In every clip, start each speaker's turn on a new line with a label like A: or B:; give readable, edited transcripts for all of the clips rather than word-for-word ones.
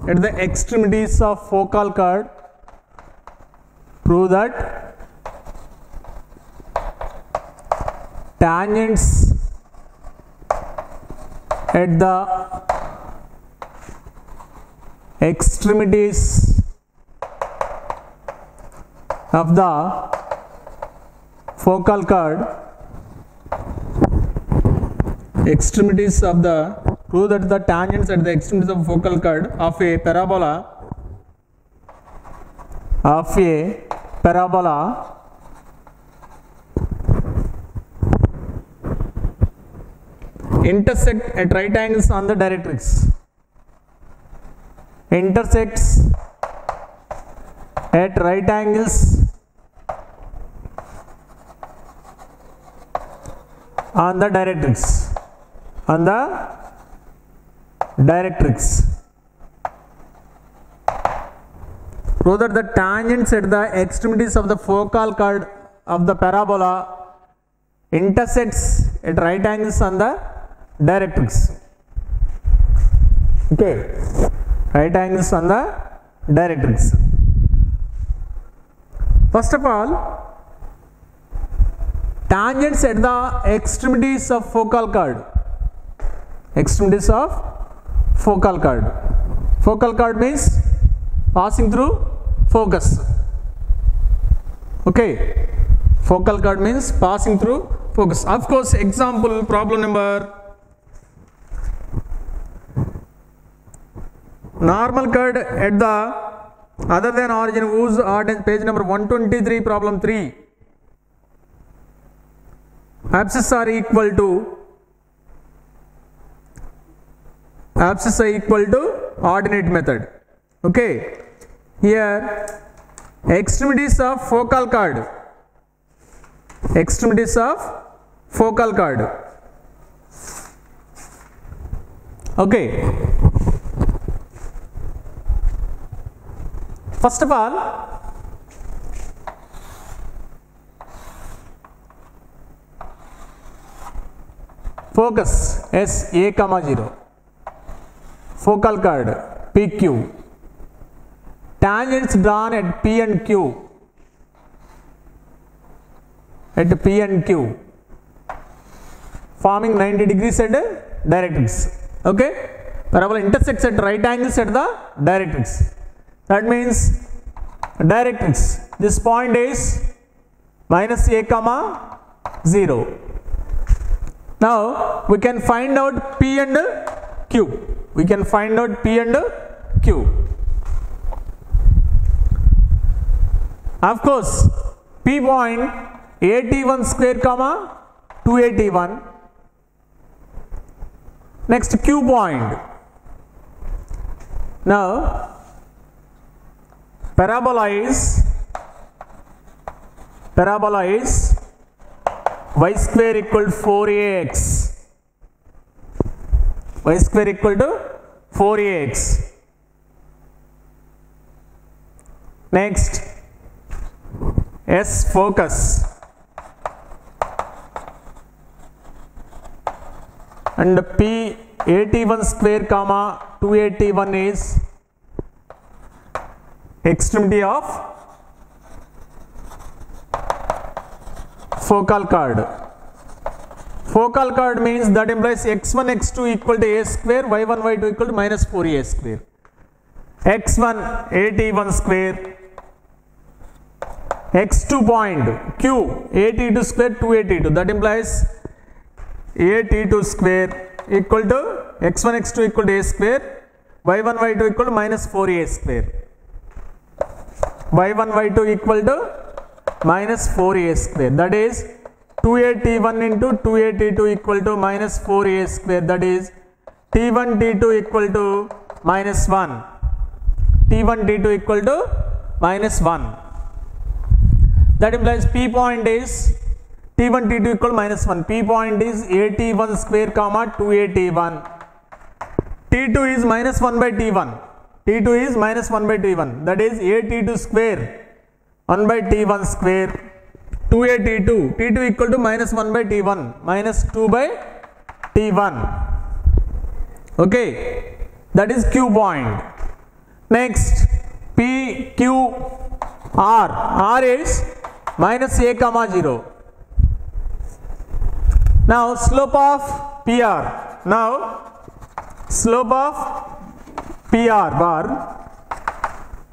A: at the extremities of focal chord, prove that tangents at the extremities of the focal chord, prove that the tangents at the extremities of focal chord of a parabola intersect at right angles on the directrix. Intersects at right angles on the directrix. Prove that the tangents at the extremities of the focal chord of the parabola intersects at right angles on the directrix. Okay, right angles on the directrix. First of all, tangents at the extremities of focal chord. Extremities of focal chord. Focal chord means passing through focus. Okay, focal chord means passing through focus. Of course, example, problem number, normal chord at the other than origin whose ordinance, page number 123, problem 3. Abscess are equal to ordinate method. Okay, here extremities of focal chord. Okay, first of all, focus S A, 0, focal chord PQ, tangents drawn at P and Q, forming 90 degrees at directrix. Okay, parabola intersects at right angles at the directrix. That means directrix, this point is minus A, 0. Now we can find out P and Q. Of course, P point 81 square, 281. Next, Q point. Now parabola is y square equal to 4ax. Next, S focus, and P 81 square, 281 is extremity of focal chord. Focal chord means that implies x1 x2 equal to a square, y1 y2 equal to minus 4a square. x1 81 square, x2 point q 82 square, 282, that implies 82 square equal to x1 x2 equal to a square, y1 y2 equal to minus 4a square. y1 y2 equal to minus 4a square, that is 281 into 282 equal to minus 4a square, that is t1 t2 equal to minus 1. t1 t2 equal to minus 1. That implies P point is t1 t2 equal to minus 1. P point is 81 square, 281. t2 is minus 1 by t1. t2 is minus 1 by t1. That is a t2 square, 1 by t1 square, 2a t2. t2 equal to minus 1 by t1, minus 2 by t1. Okay, that is Q point. Next, P, Q, R. R is minus a comma 0. Now slope of PR. Now slope of PR bar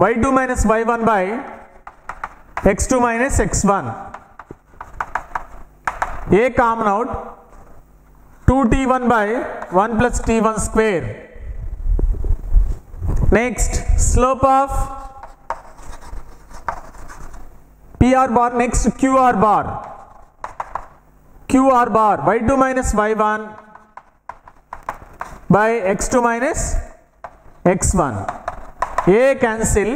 A: y2 minus y1 by x2 minus x1. A common out 2t1 by 1 plus t1 square. Next, slope of PR bar, next QR bar. QR bar y2 minus y1 by x2 minus x1. A cancel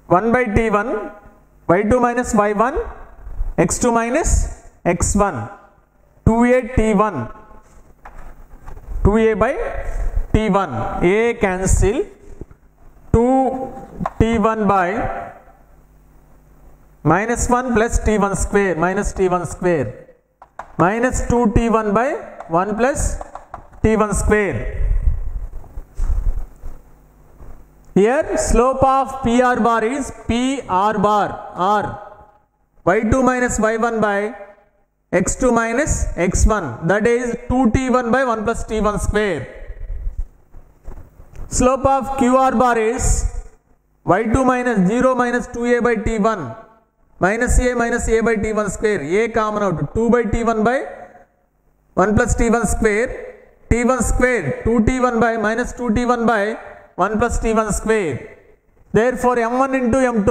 A: 1 by t1 y2 minus y1 x2 minus x1 2a t1 2a by t1. A cancel 2 t1 by minus 1 plus t1 square minus t1 square minus 2 t1 by 1 plus t1 square. Here slope of PR bar is PR bar R y2 minus y1 by x2 minus x1, that is 2t1 by 1 plus t1 square. Slope of QR bar is y2 minus 0 minus 2a by t1 minus a by t1 square. A common out 2 by t1 by 1 plus t1 square, t1 square 2t1 by minus 2t1 by 1 plus t1 square. Therefore m1 into m2.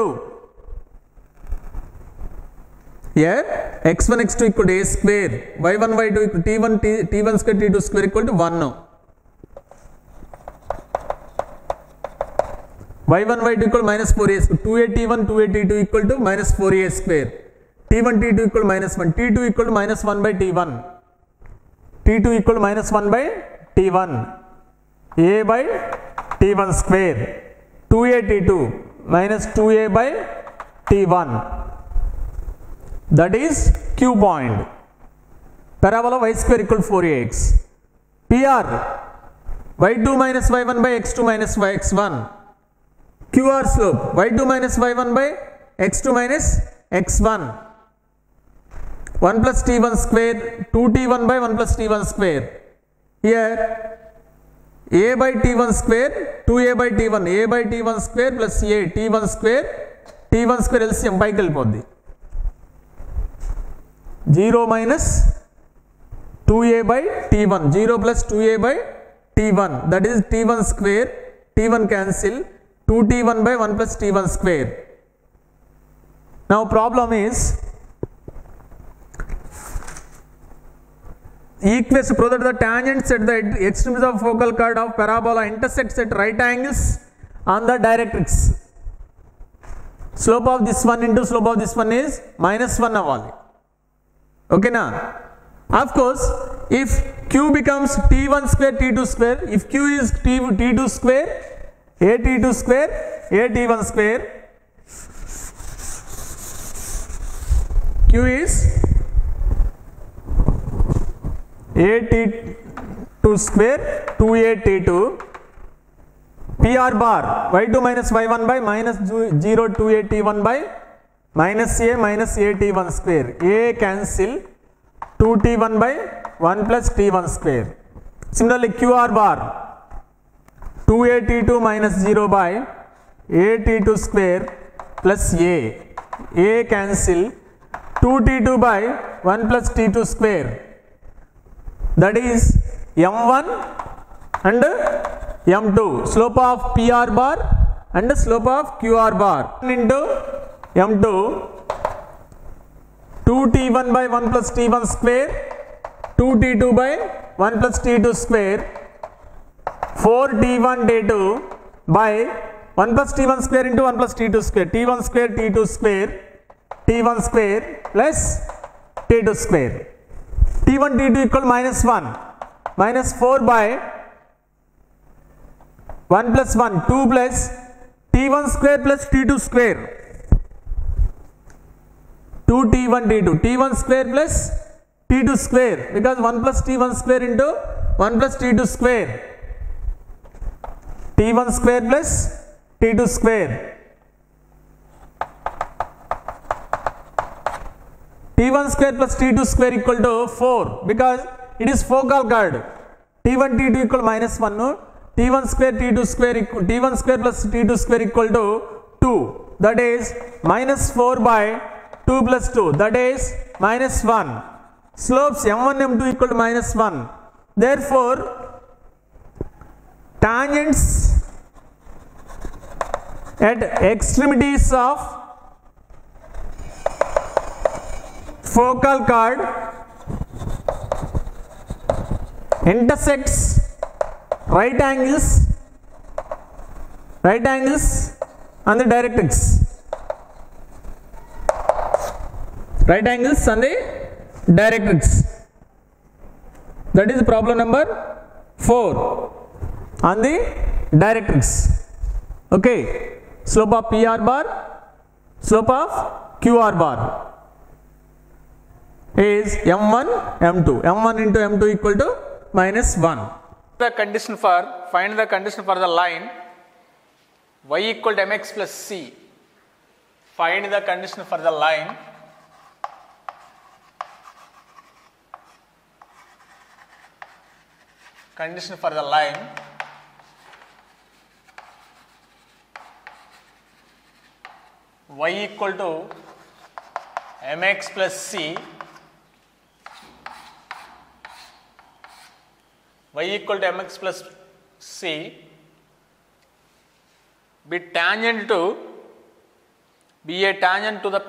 A: Here x1 x2 equal to a square, y1 y2 equal to t1 square t2 square equal to 1. y1 y2 equal to minus 4a square, 2a t1 2a t2 equal to minus 4a square, t1 t2 equal to minus 1, t2 equal to minus 1 by t1, t2 equal to minus 1 by t1, a by t1 square, 2a t2 minus 2a by t1. That is Q point. Parabola y square equal to 4ax. PR y2 minus y1 by x2 minus x1. QR slope y2 minus y1 by x2 minus x1. 1 plus t1 square 2t1 by 1 plus t1 square. Here a by t1 square 2a by t1, a by t1 square plus a t1 square LCM పైకి వెళ్ళిపోద్ది. 0 minus 2a by t1, 0 plus 2a by t1, that is t1 square, t1 cancel, 2t1 by 1 plus t1 square. Now problem is equation prove that the tangents at the extremes of focal chord of parabola intersects at right angles on the directrix. Slope of this one into slope of this one is minus 1 అవ్వాలి. Okay na? Of course, if q becomes t1 square t2 square, if q is t2 square a t2 square a t1 square, q is a t2 square 2a t2, PR bar y2 minus y1 by minus 0 2a t1 by minus a t1 square, a cancel 2t1 by 1 plus t1 square. Similarly QR bar 2a t2 minus 0 by a t2 square plus a cancel 2t2 by 1 plus t2 square, that is m1 and m2. Slope of PR bar and slope of QR bar into m2 2t1 by 1 plus t1 square, 2t2 by 1 plus t2 square, 4t1 t2 by 1 plus t1 square into 1 plus t2 square, t1 square t2 square, t1 square plus t2 square. t1 t2 equal minus 1, minus 4 by 1 plus 1, 2 plus t1 square plus t2 square, 2 t1 t2, t1 square plus t2 square, because 1 plus t1 square into 1 plus t2 square, t1 square plus t2 square. t1 square plus t2 square equal to 4 because it is focal chord. t1 t2 equal minus 1. t1 square t2 square equal t1 square plus t2 square equal to 2. That is minus 4 by 2 plus 2. That is minus 1. Slopes m1 m2 equal to minus 1. Therefore, tangents at extremities of focal chord intersects right angles and the directrix. Right angles and the directrix. That is problem number 4 on the directrix. Okay, slope of PR bar, slope of QR bar is m1 m2. m1 into m2 equal to minus 1.
B: Find the condition for the line y equal to mx plus c. Find the condition for the line y equal to mx plus c, y equal to mx plus c be a tangent to the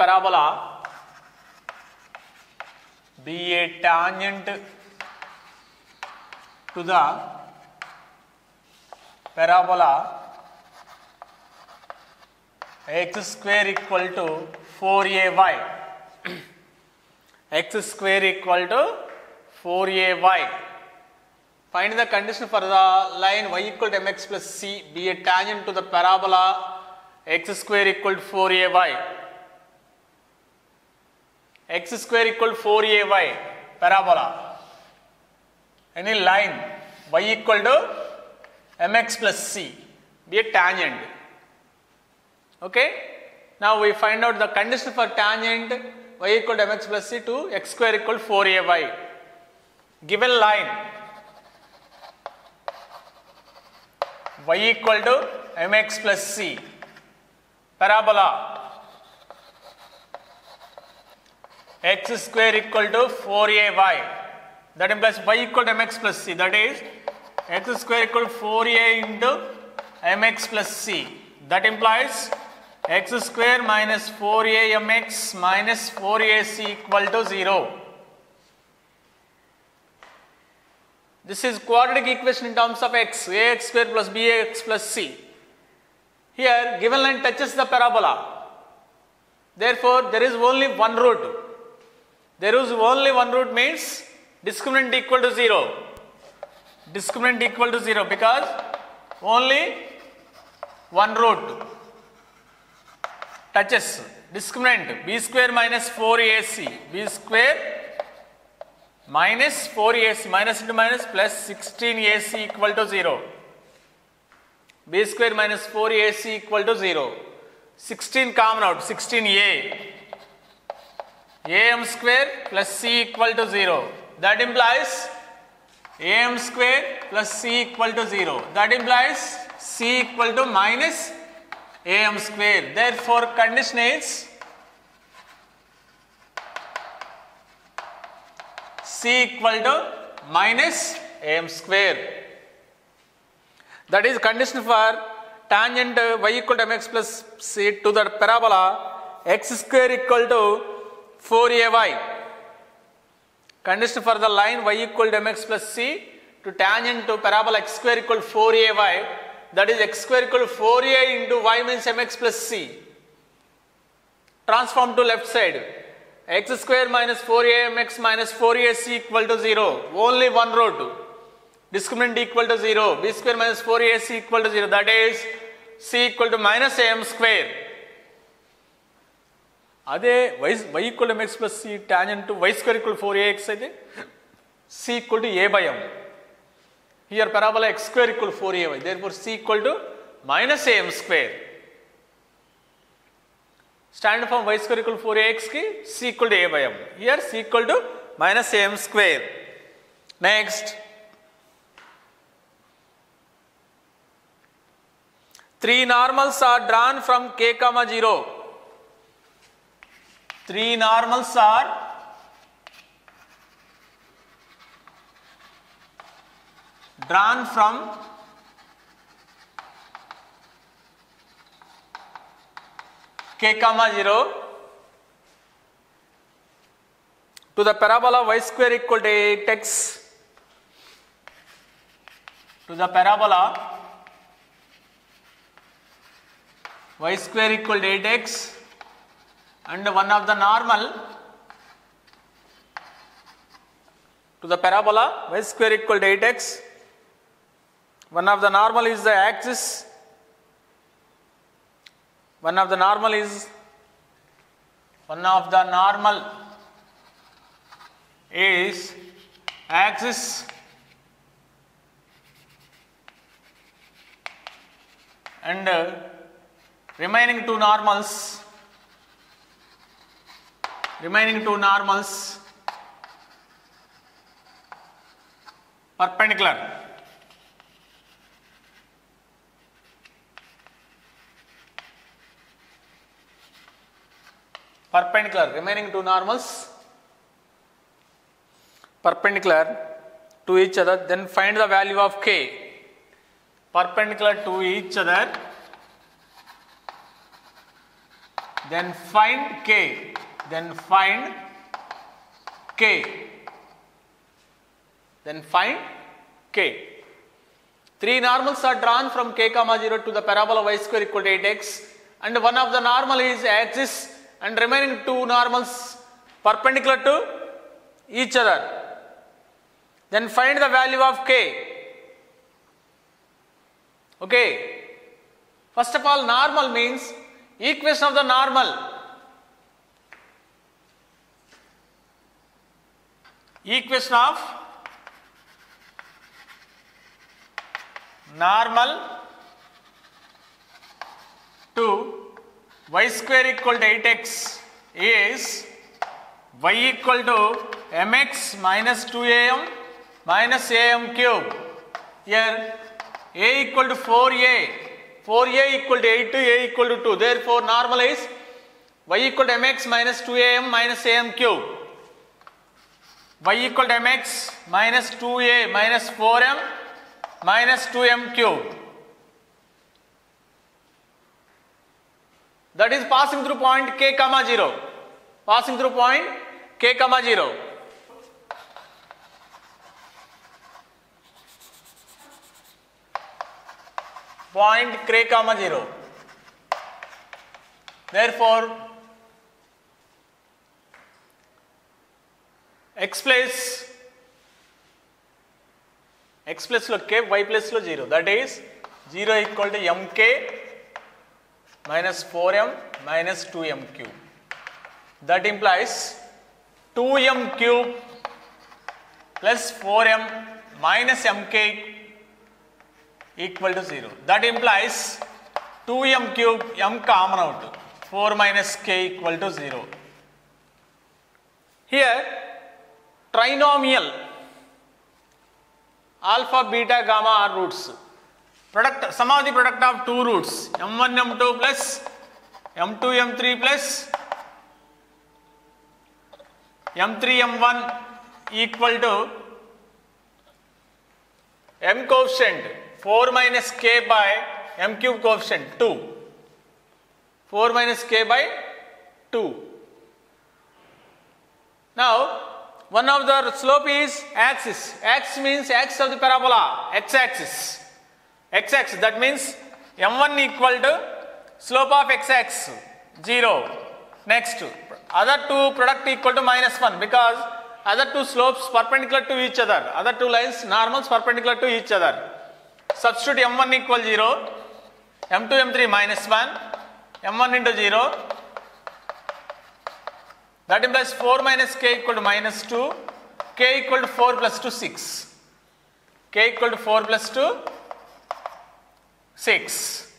B: parabola x square equal to 4ay. x square equal to 4ay. Find the condition for the line y equal to mx plus c be a tangent to the parabola x square equal to 4ay. x square equal to 4ay parabola. Any line y equal to mx plus c be a tangent. Okay. Now we find out the condition for tangent y equal to mx plus c to x square equal to 4ay. Given line y equal to mx plus c, parabola x square equal to 4ay, that implies y equal to mx plus c, that is x square equal to 4a into mx plus c, that implies x square minus 4a mx minus 4ac equal to 0. This is quadratic equation in terms of x, ax square plus bx plus c. Here given line touches the parabola. Therefore, there is only one root. There is only one root means discriminant equal to 0. Discriminant equal to 0 because only one root touches. Discriminant b square minus 4ac, b square minus 4ac, minus into minus plus 16ac equal to 0. b square minus 4ac equal to 0. 16 common out, 16a. am square plus c equal to 0. That implies am square plus c equal to 0. That implies c equal to minus am square. Therefore, condition is c equal to minus am square. That is condition for tangent y equal to mx plus c to the parabola x square equal to 4ay. Condition for the line y equal to mx plus c to tangent to parabola x square equal to 4ay, that is x square equal to 4a into y means mx plus c. Transform to left side. X square minus 4a mx minus 4ac equal to 0. Only one root. Discriminant equal to 0. b square minus 4ac equal to 0. That is c equal to minus am square. అదే y equal to mx plus c tangent to y square equal to 4ax అయితే c equal to a by m. Here parabola x square equal to 4ay. Therefore, c equal to minus am square. Standard form y square equal to 4ax ki c equal to a by m. Here c equal to minus am square. Next, 3 normals are drawn from k comma 0. 3 normals are drawn from k comma 0 to the parabola y square equal to 8x, to the parabola y square equal to 8x, and one of the normal to the parabola y square equal to 8x. One of the normal is the axis. One of the normal is axis, and remaining two normals perpendicular. Remaining two normals perpendicular to each other. Then find the value of k. Perpendicular to each other. Then find k. Then find k. 3 normals are drawn from k comma 0 to the parabola y square equal to 8x, and one of the normal is axis, and remaining two normals perpendicular to each other. Then find the value of k. Okay. First of all, normal means equation of the normal. Equation of normal to y square equal to 8x is y equal to mx minus 2am minus am cube. Here a equal to 4a equal to 8 to a equal to 2. Therefore, normal is y equal to mx minus 2am minus am cube. Y equal to mx minus 2a minus 4m minus 2m cube. That is passing through point k comma 0. Passing through point k comma 0. Point k comma 0. Therefore, x place lo k, y place lo 0. That is 0 equal to mk minus 4m minus 2m cube. That implies 2m cube plus 4m minus mk equal to 0. That implies 2m cube, m common out, 4 minus k equal to 0. Here trinomial alpha, beta, gamma are roots. Sum of the product of two roots m1 m2 plus m2 m3 plus m3 m1 equal to m coefficient 4 minus k by m cube coefficient 2. 4 minus k by 2. Now, one of the slope is axis. Axis means axis of the parabola, x-axis. X-axis, that means m1 equal to slope of x-axis 0. Next, other two product equal to minus 1 because other two slopes perpendicular to each other. Other two lines normals perpendicular to each other. Substitute m1 equal 0, m2 m3 minus 1, m1 into 0. That implies 4 minus k equal to minus 2, k equal to 4 plus 2 6. k equal to 4 plus 2, 6.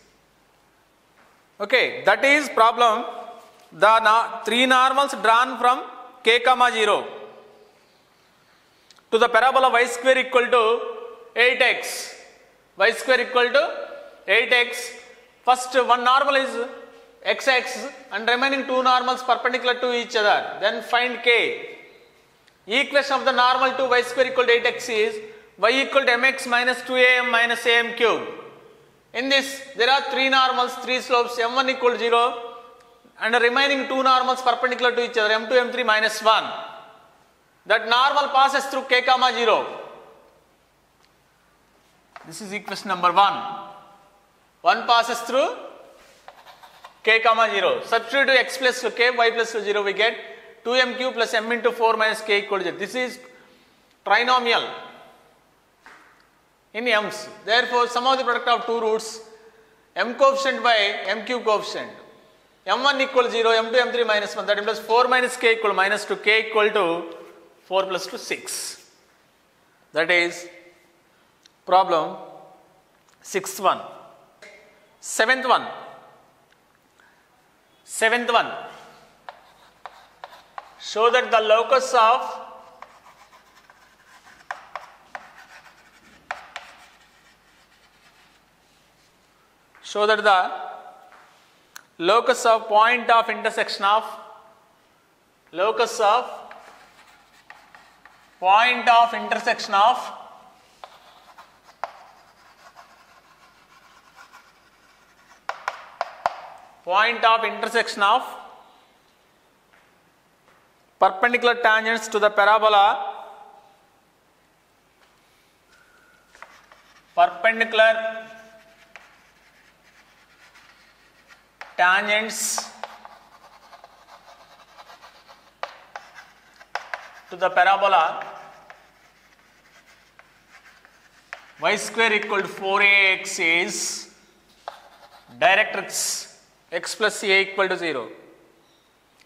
B: Okay, that is problem. The three normals drawn from k comma 0 to the parabola y square equal to 8x. Y square equal to 8x. First one normal is x and remaining two normals perpendicular to each other. Then find k. Equation of the normal to y square equal to 8x is y equal to mx minus 2am minus am cube. In this there are three normals, three slopes, m1 equal to 0 and the remaining two normals perpendicular to each other, m2, m3 minus 1. That normal passes through k comma 0. This is equation number 1. 1 passes through k comma 0. Substitute x plus k, y plus 0, we get 2m cube plus m into 4 minus k equal to 0. This is trinomial in m's. Therefore, sum of the product of two roots, m coefficient by m cube coefficient. m1 equal to 0, m2, m3 minus 1, that implies 4 minus k equal to minus 2, k equal to 4 plus 2, 6. That is problem 6th one. 7th one. 7th one. Show that the locus of point of intersection of perpendicular tangents to the parabola, y square equal to 4ax is directrix x plus a equal to 0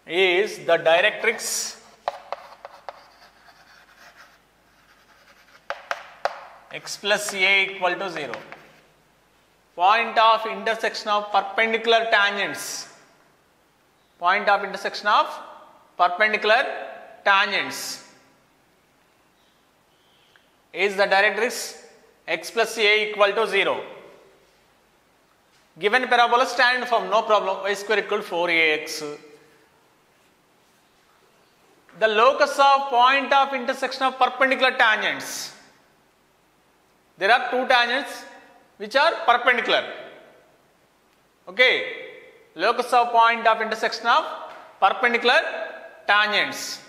B: is the directrix x plus a equal to 0. Point of intersection of perpendicular tangents. Point of intersection of perpendicular tangents is the directrix x plus a equal to 0. Given parabola, stand form, no problem, y square equal to 4ax. The locus of point of intersection of perpendicular tangents. There are two tangents which are perpendicular. Okay. Locus of point of intersection of perpendicular tangents.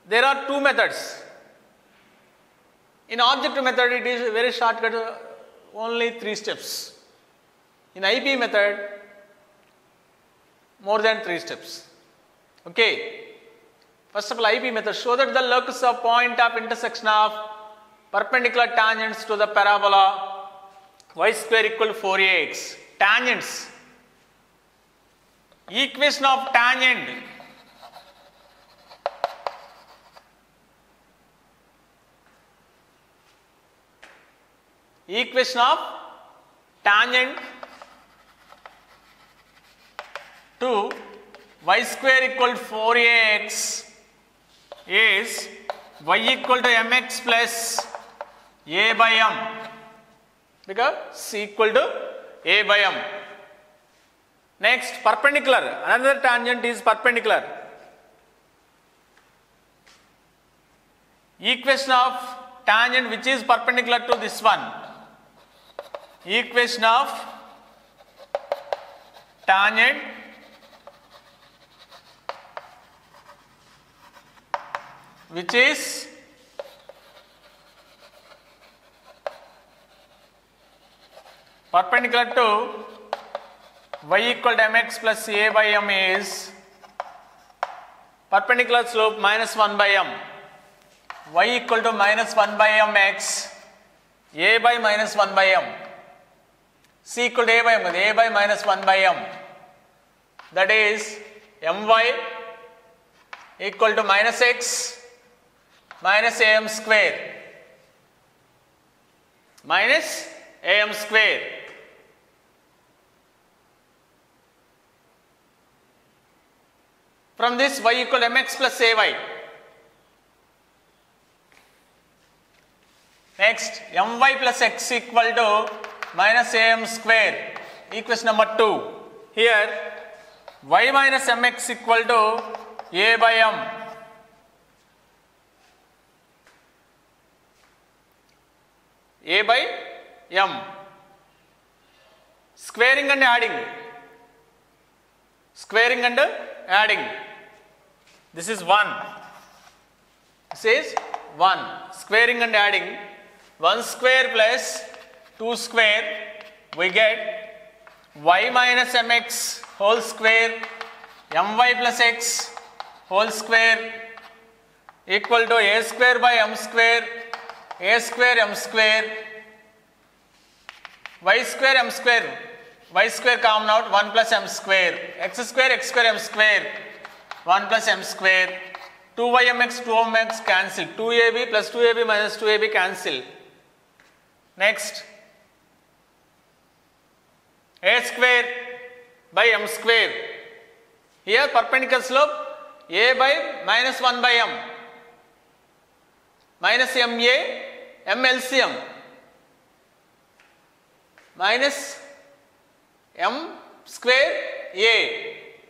B: There are two methods. In objective method, it is very shortcut, only 3 steps. In IP method, more than 3 steps. Okay. First of all, IP method, show that the locus of point of intersection of perpendicular tangents to the parabola y square equal to 4ax. Tangents. Equation of tangent. Equation of tangent to y square equal to 4ax is y equal to mx plus a by m, because c equal to a by m. Next, perpendicular. Another tangent is perpendicular. Equation of tangent which is perpendicular to this one. Equation of tangent which is perpendicular to y equal to mx plus a by m is perpendicular slope minus 1 by m. Y equal to minus 1 by mx, a by minus 1 by m. C equal to a by m, a by minus 1 by m. That is my equal to minus x minus am square. Minus am square. From this y equal to mx plus ay. Next, my plus x equal to minus am square. Equation number 2. Here, y minus mx equal to a by m. A by m. Squaring and adding. Squaring and adding. This is 1. This is 1. Squaring and adding. 1 square plus 2 square. We get y minus mx whole square my plus x whole square equal to a square by m square a square m square y square m square y square common out 1 plus m square x square m square 1 plus m square 2ymx 2mx cancel 2ab plus 2ab minus 2ab cancel. Next, a square by m square. Here perpendicular slope a by minus 1 by m minus ma m LCM minus m square a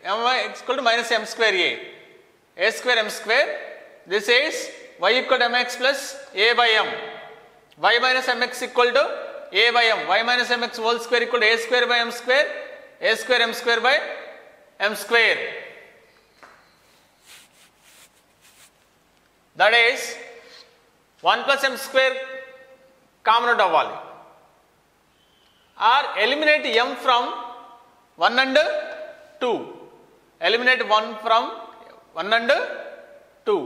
B: my equal to minus m square a square m square. This is y equal to mx plus a by m. Y minus mx equal to a by m. Y minus mx whole square equal to a square by m square a square m square by m square. That is 1 plus m square common out అవ్వాలి. Or eliminate m from 1 and 2. Eliminate 1 from 1 and 2.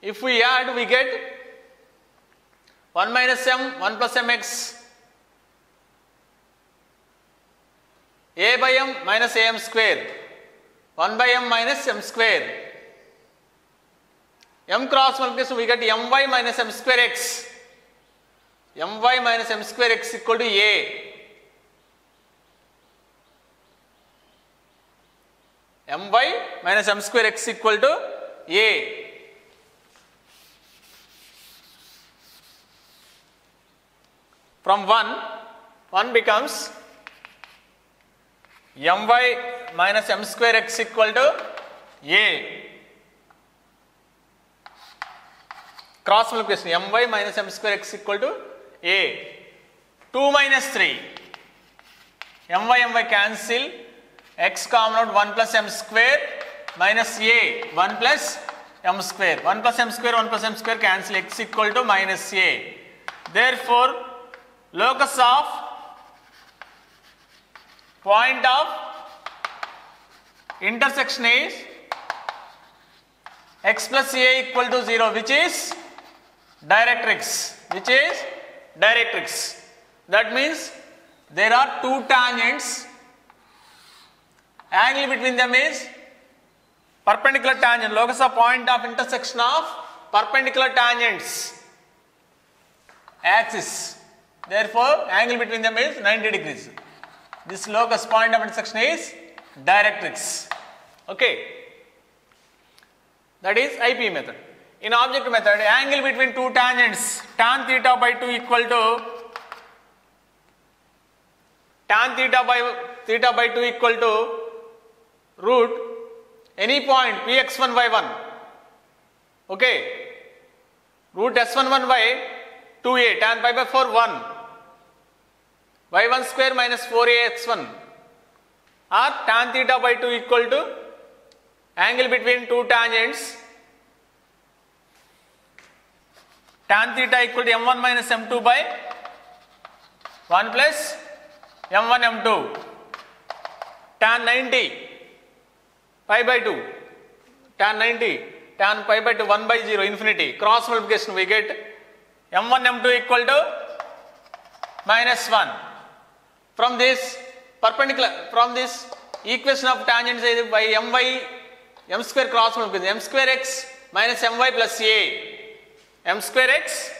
B: If we add, we get 1 minus m, 1 plus mx, a by m minus am square, 1 by m minus m square. M cross multiplication, we get my minus m square x. My minus m square x equal to a. My minus m square x equal to a. From 1 becomes my minus m square x equal to a. Cross multiplication, my minus m square x equal to a. 2 minus 3. My cancel. X common out 1 plus m square minus a 1 plus m square. 1 plus m square, 1 plus m square cancel. X equal to minus a. Therefore, locus of point of intersection is x plus a equal to 0, which is directrix. That means there are two tangents. Angle between them is perpendicular tangent. Locus of point of intersection of perpendicular tangents. Axis. Therefore, angle between them is 90 degrees. This locus point of intersection is directrix. Okay. That is IP method. In object method, angle between two tangents tan theta by 2 equal to tan theta by 2 equal to root any point px1 y1. Okay. Root s11 by 2a tan pi by 4 1 y1 square minus 4a x1 or tan theta by 2 equal to angle between two tangents tan theta equal to m1 minus m2 by 1 plus m1 m2 tan 90 pi by 2 tan 90 tan pi by 2 1 by 0 infinity cross multiplication we get m1 m2 equal to minus 1. From this equation of tangents by m square cross multiplication m square x minus my plus a m square x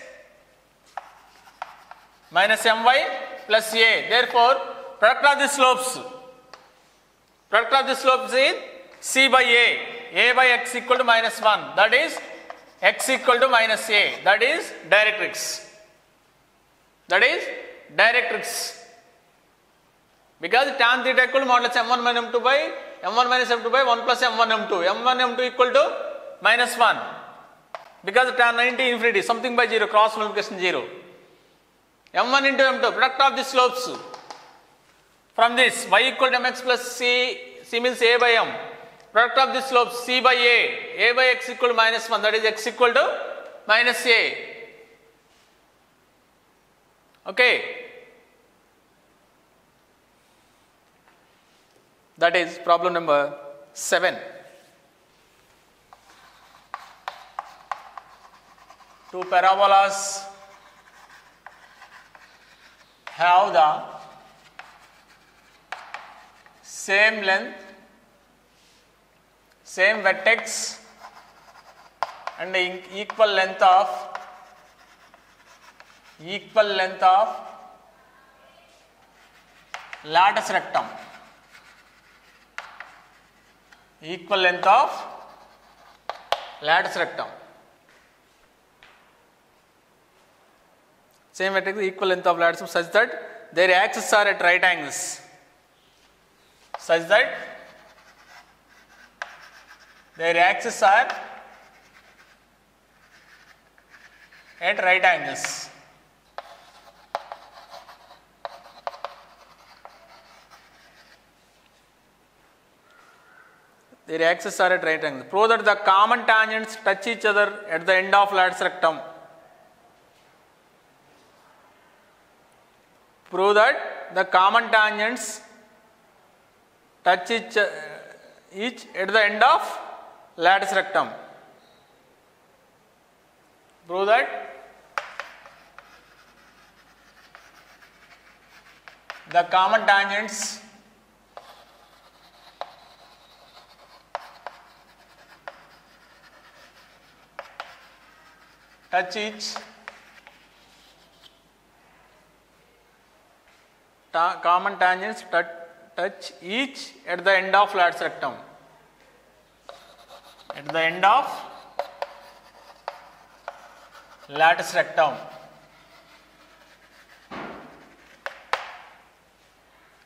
B: minus my plus a. Therefore, product of the slopes is c by a by x equal to minus 1, that is x equal to minus a, that is directrix. Because tan theta equal to modulus m1 minus m2 by m1 minus m2 by 1 plus m1 m2. m1 m2 equal to minus 1. Because tan 90 infinity, something by 0, cross multiplication 0. m1 into m2, product of the slopes. From this, y equal to mx plus c means a by m. Product of the slopes c by a by x equal to minus 1, that is x equal to minus a. Okay. That is problem number 7. Two parabolas have the same length, same vertex and equal length of lattice rectum. Equal length of lattice rectum. Same vertex, equal length of lattice such that their axes are at right angles. Such that their axes are at right angles. Their axes are at right angles. Prove that the common tangents touch each other at the end of lattice rectum. Prove that the common tangents touch each at the end of lattice rectum. Prove that the common tangents touch each common tangents touch each at the end of lattice rectum. At the end of lattice rectum.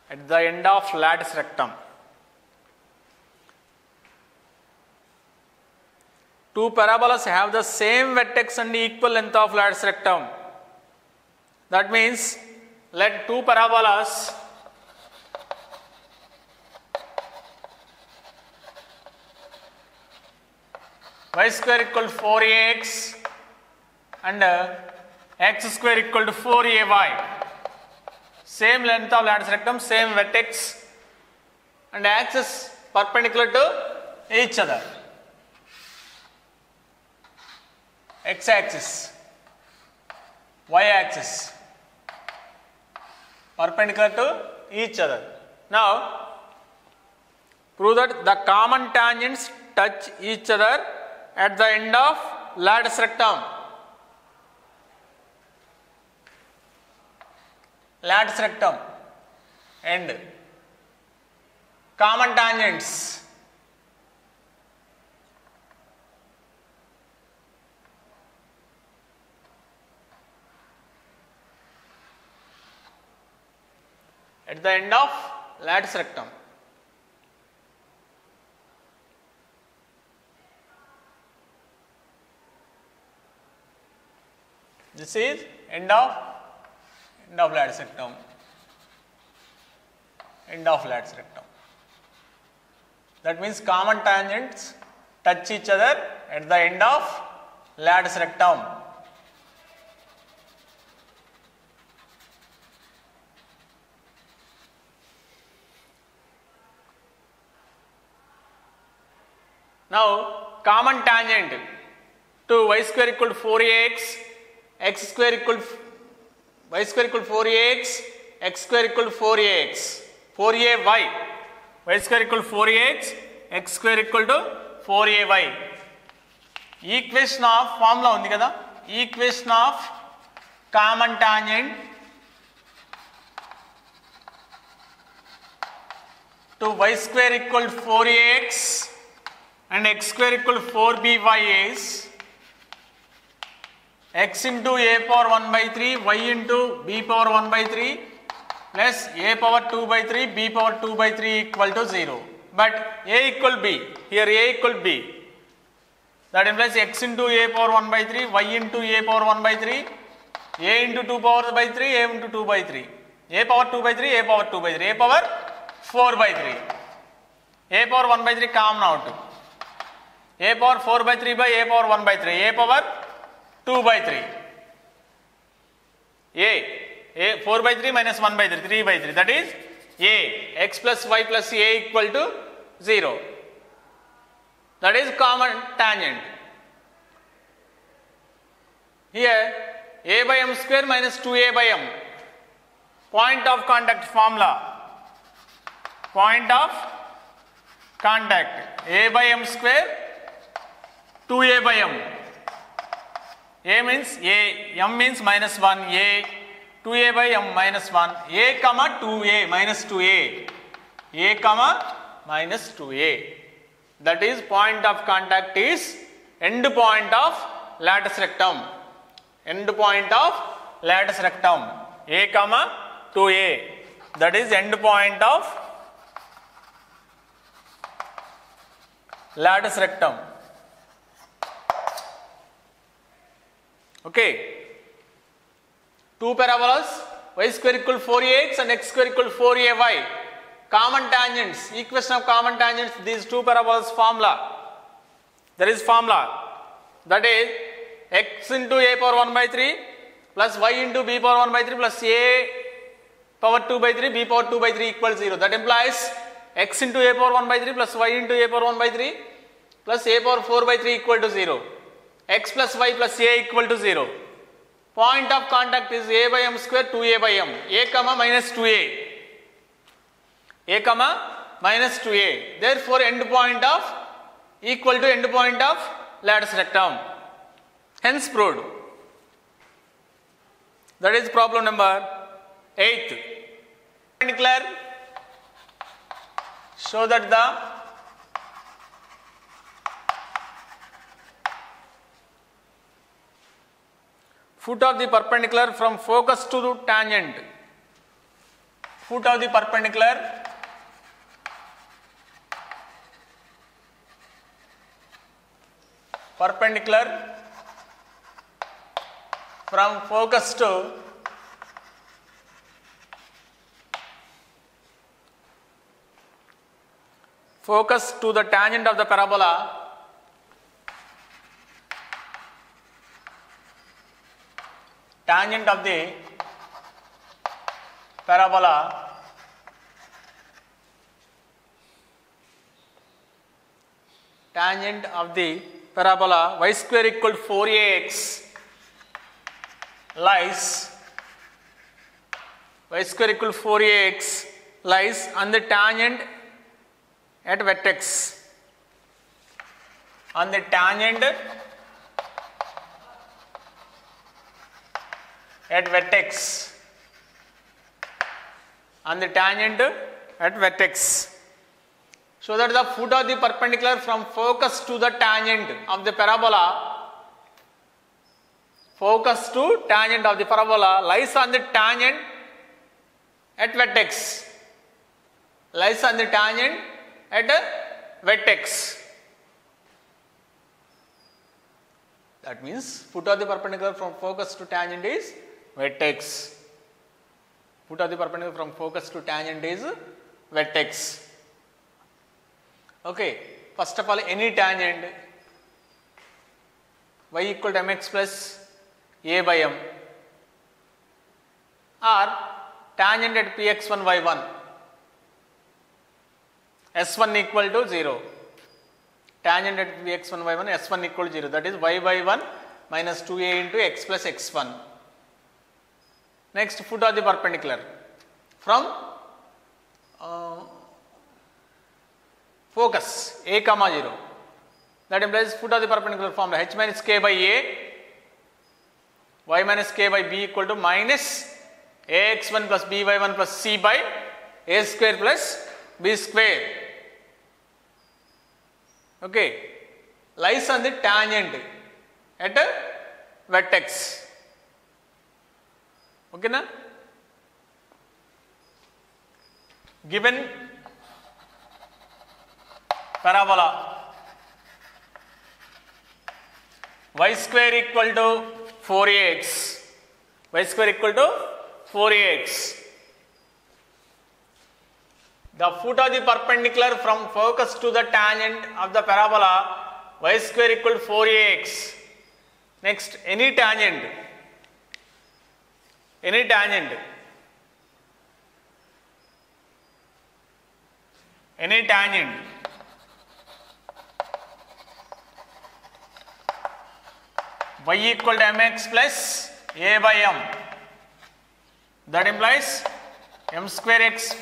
B: At the end of lattice rectum. Two parabolas have the same vertex and equal length of lattice rectum. That means let two parabolas y square equal to 4ax and x square equal to 4ay. Same length of lattice rectum, same vertex and axes perpendicular to each other. X axis, y axis perpendicular to each other. Now, prove that the common tangents touch each other at the end of lattice rectum. Lattice rectum end. Common tangents. At the end of lattice rectum. This is end of lattice rectum. End of lattice rectum. That means common tangents touch each other at the end of lattice rectum. Now, common tangent to y square equal to 4ax, x square equal to y square equal to 4ax, x square equal to 4ax, 4ay, y square equal to 4ax, x square equal to 4ay. Equation of formula undi kada, equation of common tangent to y square equal to 4ax and x square equal to 4by is x into a power 1 by 3 y into b power 1 by 3 plus a power 2 by 3 b power 2 by 3 equal to 0. But a equal b, here a equal b, that implies x into a power 1 by 3 y into a power 1 by 3 a into 2 power by 3 a into 2 by 3 a power 2 by 3 a power 2 by 3 a power 4 by 3 a power 1 by 3 common out, a power 4 by 3 by a power 1 by 3 a power 2 by 3 a 4 by 3 minus 1 by 3 3 by 3, that is a x plus y plus a equal to 0, that is common tangent. Here a by m square minus 2a by m, point of contact formula, point of contact a by m square 2a by m, a means a, m means minus 1 a, 2a by m minus 1 a comma 2a minus 2a, a comma minus 2a, that is point of contact is end point of lattice rectum, end point of lattice rectum a comma 2a, that is end point of lattice rectum. Okay, two parabolas y square equal 4ax and x square equal 4ay, common tangents, equation of common tangents, these two parabolas formula, there is formula, that is x into a power 1 by 3 plus y into b power 1 by 3 plus a power 2 by 3 b power 2 by 3 equals 0, that implies x into a power 1 by 3 plus y into a power 1 by 3 plus a power 4 by 3 equal to 0, x plus y plus a equal to 0. Point of contact is a by m square 2a by m, a comma minus 2a, a comma minus 2a, therefore end point of equal to end point of lattice rectum, hence proved. That is problem number 8. Perpendicular, show that the foot of the perpendicular from focus to the tangent, foot of the perpendicular from focus to the tangent of the parabola tangent of the parabola y square equal to 4ax lies, y square equal to 4ax lies on the tangent at vertex, on the tangent at vertex, on the tangent at vertex, so that the foot of the perpendicular from focus to the tangent of the parabola, focus to tangent of the parabola lies on the tangent at vertex, lies on the tangent at vertex. That means foot of the perpendicular from focus to tangent is vertex. Foot of the perpendicular from focus to tangent is vertex. Okay, first of all, any tangent y equal to mx plus a by m, or tangent at px1 y1, s1 equal to 0, tangent at px1 y1 s1 equal to 0, that is y by 1 minus 2a into x plus x1. Next, foot of the perpendicular from focus a comma 0, that implies foot of the perpendicular formula h minus k by a y minus k by b equal to minus ax1 plus by1 plus c by a square plus b square. Okay, lies on the tangent at a vertex. Okay na? Given parabola y square equal to 4ax, y square equal to 4ax. The foot of the perpendicular from focus to the tangent of the parabola y square equal to 4ax. Next, any tangent y equal to mx plus a by m, that implies m square x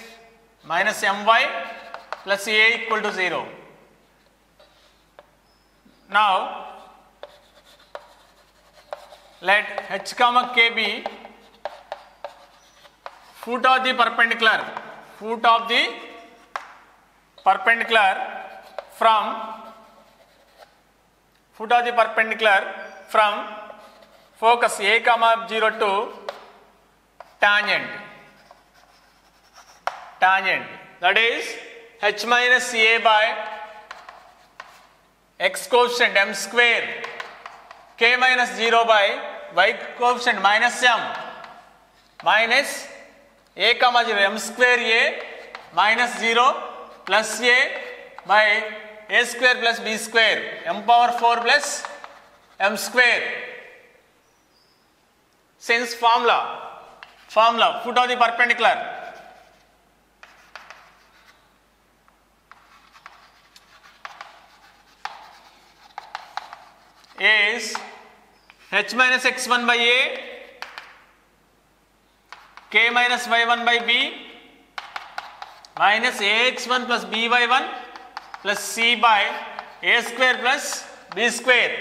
B: minus my plus a equal to 0. Now let h comma k be foot of the perpendicular from focus a comma 0 to tangent, that is h minus a by x coefficient m square k minus 0 by y coefficient minus m minus a comma 0 m square a minus 0 plus a by a square plus b square m power 4 plus m square. Since formula foot of the perpendicular is h minus x1 by a k minus y1 by b minus ax1 plus by1 plus c by a square plus b square.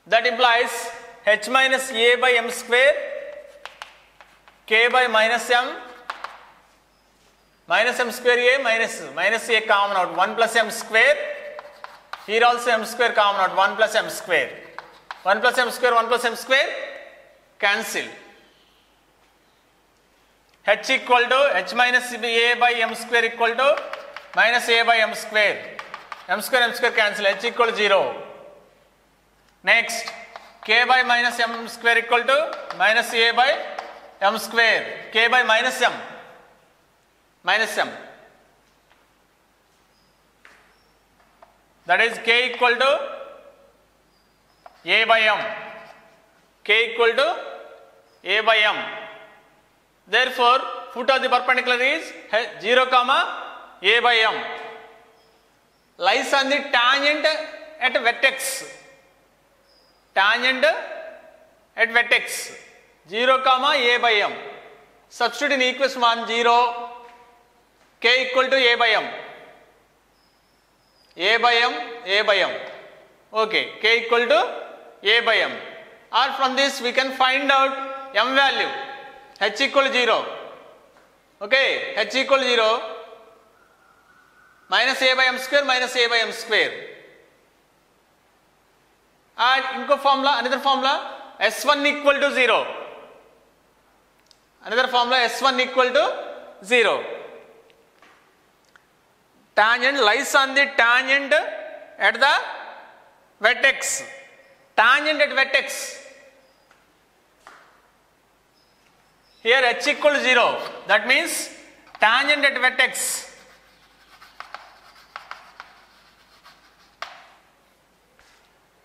B: That implies h minus a by m square k by minus m square a minus a common out 1 plus m square. Here also m square common out 1 plus m square. 1 plus m square cancel. H equal to h minus a by m square equal to minus a by m square. M square cancel. H equal to 0. Next, k by minus m square equal to minus a by m square. K by minus m. That is k equal to a by m. K equal to a by m. Therefore, foot of the perpendicular is 0 comma a by m. Lies on the tangent at vertex. 0 comma a by m. Substitute in equation 1 0 k equal to a by m. Okay, k equal to a by m. Or from this we can find out m value. H equal to 0. Okay, h equal to 0 minus a by m square. And another formula S1 equal to 0. Tangent lies on the tangent at the vertex. Here h equal to 0. That means tangent at vertex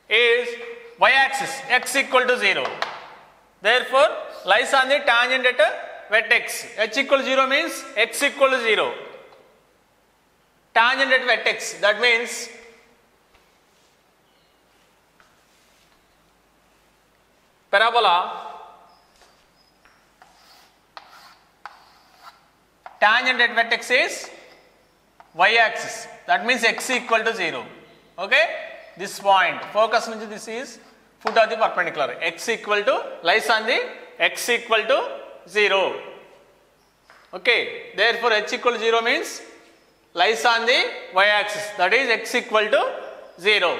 B: is y-axis, x equal to 0. Therefore, lies on the tangent at a vertex. H equal to 0 means x equal to 0. Tangent at vertex, that means parabola tangent at vertex is y-axis, that means x equal to 0. Okay, this point, focus nunchi this is foot of the perpendicular, x equal to lies on the x equal to 0. Okay, therefore h equal to 0 means lies on the y axis, that is x equal to 0,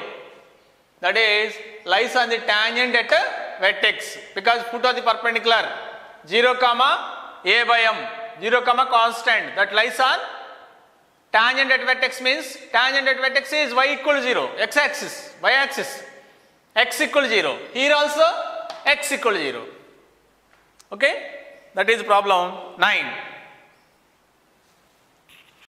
B: that is lies on the tangent at vertex, because foot of the perpendicular 0 comma a by m, 0 comma constant, that lies on tangent at vertex means tangent at vertex is y equal to 0, x axis, y axis, x equal to 0, here also x equal to 0. Okay, that is problem 9.